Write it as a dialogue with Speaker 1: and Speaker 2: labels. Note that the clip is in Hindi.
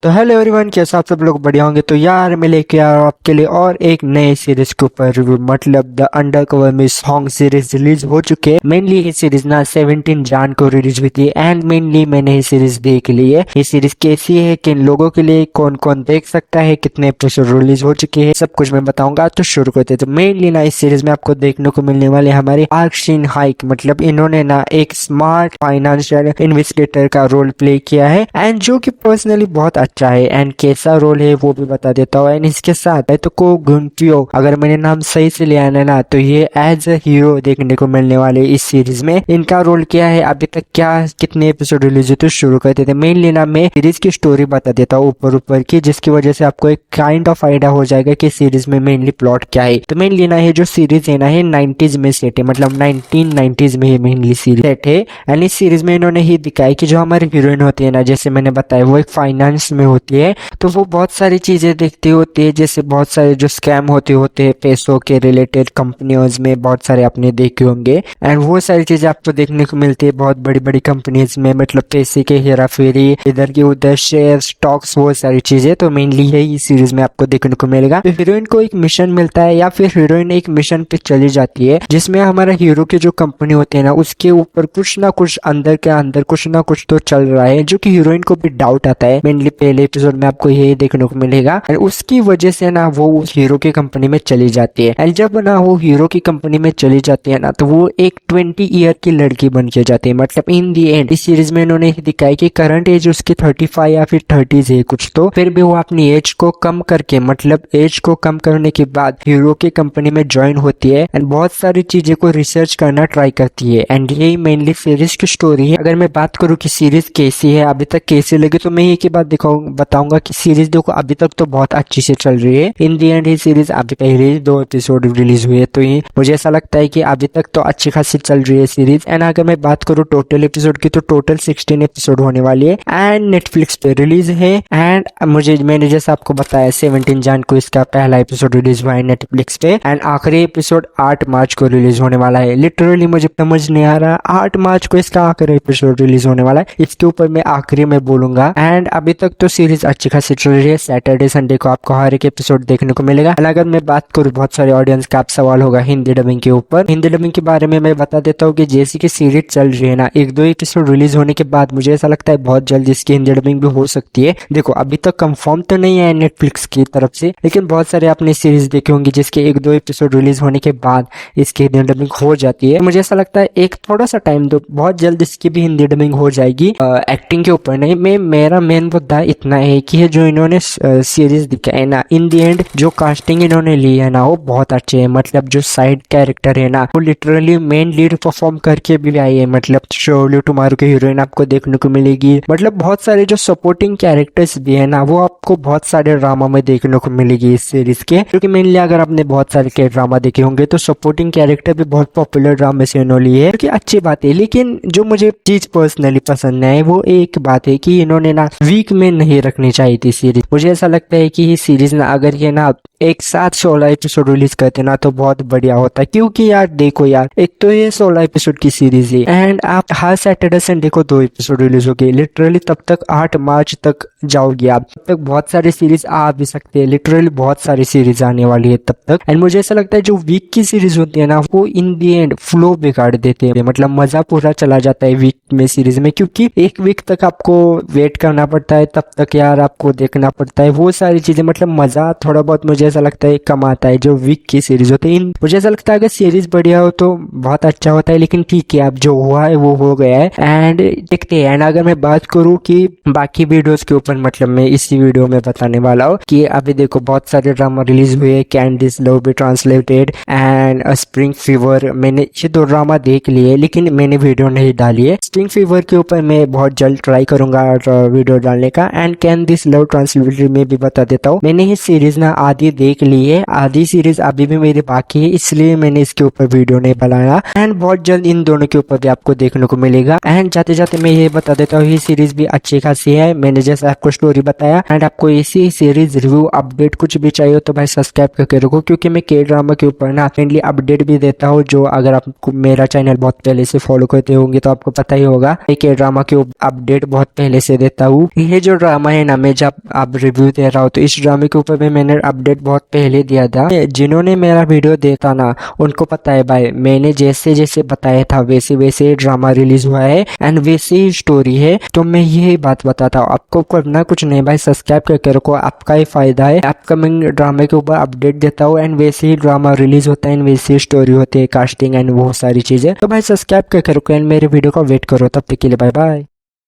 Speaker 1: तो हेलो एवरीवन, कैसे आप सब लोग बढ़िया होंगे। तो यार मैं लेके आ रहा हूँ आपके लिए और एक नए सीरीज के ऊपर रिव्यू, मतलब the undercover miss Hong series release हो चुके हैं। मेनली ये सीरीज ना 17 जान को रिलीज हुई थी एंड मेनली मैंने ये सीरीज देख ली है। ये सीरीज कैसी है, किन लोगों के लिए, कौन कौन देख सकता है, कितने एपिसोड रिलीज हो चुके हैं, सब कुछ मैं बताऊंगा। तो शुरू करते हैं। तो मेनली ना इस सीरीज में आपको देखने को मिलने वाले हमारे आर्क शिन हाइक, मतलब इन्होंने ना एक स्मार्ट फाइनेंशियल इन्वेस्टिगेटर का रोल प्ले किया है एंड जो कि पर्सनली बहुत अच्छा है। एंड कैसा रोल है वो भी बता देता हूँ। एंड इसके साथ है तो को गुंटियो, अगर मैंने नाम सही से लिया है ना, तो ये एज अ हीरो देखने को मिलने वाले इस सीरीज में। इनका रोल क्या है, अभी तक क्या कितने एपिसोड रिलीज हुए, तो शुरू करते थे। मेनली ना मैं सीरीज की स्टोरी बता देता हूँ ऊपर ऊपर की, जिसकी वजह से आपको एक काइंड ऑफ आइडिया हो जाएगा कि सीरीज में मेनली प्लॉट क्या है। तो मेनली ना ये जो सीरीज है ना, ये 90s में सेट है, मतलब 1990s में मेनली सीरीज सेट है। एंड इस सीरीज में इन्होंने ही दिखाया कि जो हमारी हीरोइन होती है ना, जैसे मैंने बताया, वो एक फाइनेंस में होती है। तो वो बहुत सारी चीजें देखती होती है, जैसे बहुत सारे जो स्कैम होते हैं पैसों के रिलेटेड कंपनियों में, बहुत सारे आपने देखे होंगे। एंड वो सारी चीजें आपको देखने को मिलती है बहुत बड़ी बड़ी कंपनीज में, मतलब पैसे के हेरा फेरी, इधर की उधर शेयर स्टॉक्स, वो सारी चीजें। तो मेनली यही सीरीज में आपको देखने को मिलेगा। तो हीरोइन को एक मिशन मिलता है, या फिर हीरोइन एक मिशन पे चली जाती है, जिसमें हमारा हीरो की जो कंपनी होती है ना, उसके ऊपर कुछ ना कुछ अंदर के अंदर कुछ ना कुछ तो चल रहा है, जो कि हीरोइन को भी डाउट आता है। मेनली पहले एपिसोड में आपको यही देखने को मिलेगा। और उसकी वजह से ना वो उस हीरो की कंपनी में चली जाती है। एंड जब ना वो हीरो की कंपनी में चली जाती है ना, तो वो एक 20 ईयर की लड़की बन के जाती है। मतलब इन दी एंड इस सीरीज में इन्होंने दिखाया कि करंट एज उसकी 35 या फिर 30s है कुछ, तो फिर भी वो अपनी एज को कम करके, मतलब एज को कम करने के बाद हीरो की कंपनी में ज्वाइन होती है एंड बहुत सारी चीजें को रिसर्च करना ट्राई करती है। एंड यही मेनली सीरीज की स्टोरी है। अगर मैं बात करूँ कि सीरीज कैसी है, अभी तक कैसी लगी, तो मैं एक ही बात बताऊंगा कि सीरीज देखो अभी तक तो बहुत अच्छी से चल रही है। इन दी एंड ये सीरीज अभी पहले ही 2 एपिसोड रिलीज हुए, तो ये मुझे ऐसा लगता है कि अभी तक तो अच्छी खासी चल रही है सीरीज। एंड अगर मैं बात करूँ टोटल एपिसोड की, तो टोटल 16 एपिसोड होने वाली है एंड नेटफ्लिक्स पे रिलीज है। एंड मैंने जैसे आपको बताया 17 जान को इसका पहला एपिसोड रिलीज हुआ है नेटफ्लिक्स पे एंड आखिरी एपिसोड 8 मार्च को रिलीज होने वाला है। लिटरली मुझे समझ नहीं आ रहा, 8 मार्च को इसका आखिरी एपिसोड रिलीज होने वाला है। इसके ऊपर मैं आखिरी में बोलूंगा। एंड अभी तक तो सीरीज अच्छी खासी चल रही है। सैटरडे संडे को आपको हर एक एपिसोड देखने को मिलेगा। अगर मैं बात करूँ, बहुत सारे ऑडियंस का आप सवाल होगा हिंदी डबिंग के ऊपर। हिंदी डबिंग के बारे में मैं बता देता हूँ कि जैसे कि सीरीज चल रही है ना, 1-2 एपिसोड रिलीज होने के बाद मुझे ऐसा लगता है बहुत जल्द इसकी हिंदी डबिंग भी हो सकती है। देखो अभी तक कंफर्म तो नहीं है नेटफ्लिक्स की तरफ से, लेकिन बहुत सारे आपने सीरीज देखे होंगे जिसके 1-2 एपिसोड रिलीज होने के बाद इसकी हिंदी डबिंग हो जाती है। मुझे ऐसा लगता है एक थोड़ा सा टाइम दो, बहुत जल्द इसकी भी हिंदी डबिंग हो जाएगी। एक्टिंग के ऊपर नहीं, मेरा मेन मुद्दा इतना है कि जो इन्होंने सीरीज दिखाई ना, इन दी एंड जो कास्टिंग इन्होंने ली है ना, वो बहुत अच्छे है। मतलब जो साइड कैरेक्टर है ना, वो लिटरली मेन लीड परफॉर्म करके भी आई है। मतलब शोले टुमारो की हीरोइन आपको देखने को मिलेगी। मतलब बहुत सारे जो सपोर्टिंग कैरेक्टर्स भी है ना, वो आपको बहुत सारे ड्रामा में देखने को मिलेगी इस सीरीज के। क्योंकि मेनली अगर आपने बहुत सारे के ड्रामा देखे होंगे, तो सपोर्टिंग कैरेक्टर भी बहुत पॉपुलर ड्रामा से इन्होंने ली है, क्योंकि अच्छी बात है। लेकिन जो मुझे चीज पर्सनली पसंद है, वो एक बात है कि इन्होंने ना वीक में नहीं रखनी चाहिए थी सीरीज। मुझे ऐसा लगता है कि ये सीरीज ना, अगर ये ना एक साथ 16 एपिसोड रिलीज करते ना, तो बहुत बढ़िया होता। क्योंकि यार देखो यार, एक तो ये 16 एपिसोड की सीरीज है एंड आप हर सैटरडे संडे को 2 एपिसोड रिलीज हो गए। लिटरली तब तक 8 मार्च तक जाओगे आप, तब तक बहुत सारी सीरीज आ भी सकते हैं। लिटरली बहुत सारी सीरीज आने वाली है तब तक। एंड मुझे ऐसा लगता है जो वीक की सीरीज होती है ना, वो इन दी एंड फ्लो बिगाड़ देते हैं। मतलब मजा पूरा चला जाता है वीक में सीरीज में, क्योंकि एक वीक तक आपको वेट करना पड़ता है, तब तक यार आपको देखना पड़ता है वो सारी चीजें। मतलब मजा थोड़ा बहुत मुझे ऐसा लगता है कम आता है जो वीक की सीरीज होती है। मुझे ऐसा लगता है अगर सीरीज बढ़िया हो तो बहुत अच्छा होता है, लेकिन ठीक है, अब जो हुआ है वो हो गया है एंड देखते हैं। एंड अगर मैं बात करूँ कि बाकी वीडियोस के ऊपर, मतलब मैं इसी वीडियो में बताने वाला हूँ कि अभी देखो बहुत सारे ड्रामा रिलीज हुए। कैंडिस love be translated and spring fever, मैंने ये 2 ड्रामा देख लिए, लेकिन मैंने वीडियो नहीं डाली है। स्प्रिंग फीवर के ऊपर मैं बहुत जल्द ट्राई करूंगा वीडियो डालने का। And can this love translated में भी बता देता हूँ, मैंने ये सीरीज ना आधी देख ली है, आधी सीरीज अभी भी मेरी बाकी है, इसलिए मैंने इसके ऊपर वीडियो नहीं बनाया। एंड बहुत जल्द इन दोनों के ऊपर भी आपको देखने को मिलेगा। एंड जाते जाते मैं ये बता देता हूँ, ये सीरीज भी अच्छी खासी है, मैंने जैसे आपको स्टोरी बताया। एंड आपको इसी सीरीज रिव्यू अपडेट कुछ भी चाहिए तो भाई सब्सक्राइब करके रखो, क्योंकि मैं के ड्रामा के ऊपर ना फ्रेंडली अपडेट भी देता हूँ, जो अगर आपको मेरा चैनल बहुत पहले से फॉलो करते होंगे तो आपको पता ही होगा, के ड्रामा के अपडेट बहुत पहले से देता हूँ। ये जो ड्रामा है ना, मैं जब अब रिव्यू दे रहा हूँ तो इस ड्रामे के ऊपर भी मैंने अपडेट बहुत पहले दिया था। जिन्होंने मेरा वीडियो देखा ना उनको पता है भाई, मैंने जैसे जैसे बताया था वैसे वैसे ड्रामा रिलीज हुआ है एंड वैसे ही स्टोरी है। तो मैं यही बात बताता हूँ, आपको करना कुछ नहीं भाई, सब्सक्राइब करके रखो, आपका ही फायदा है। अपकमिंग ड्रामे के ऊपर अपडेट देता हूँ एंड वैसे ही ड्रामा रिलीज होता है एंड वैसे ही स्टोरी होती है, कास्टिंग एंड वो सारी चीजें। तो भाई सब्सक्राइब करके रखो एंड मेरे वीडियो का वेट करो। तब तक के लिए बाय बाय।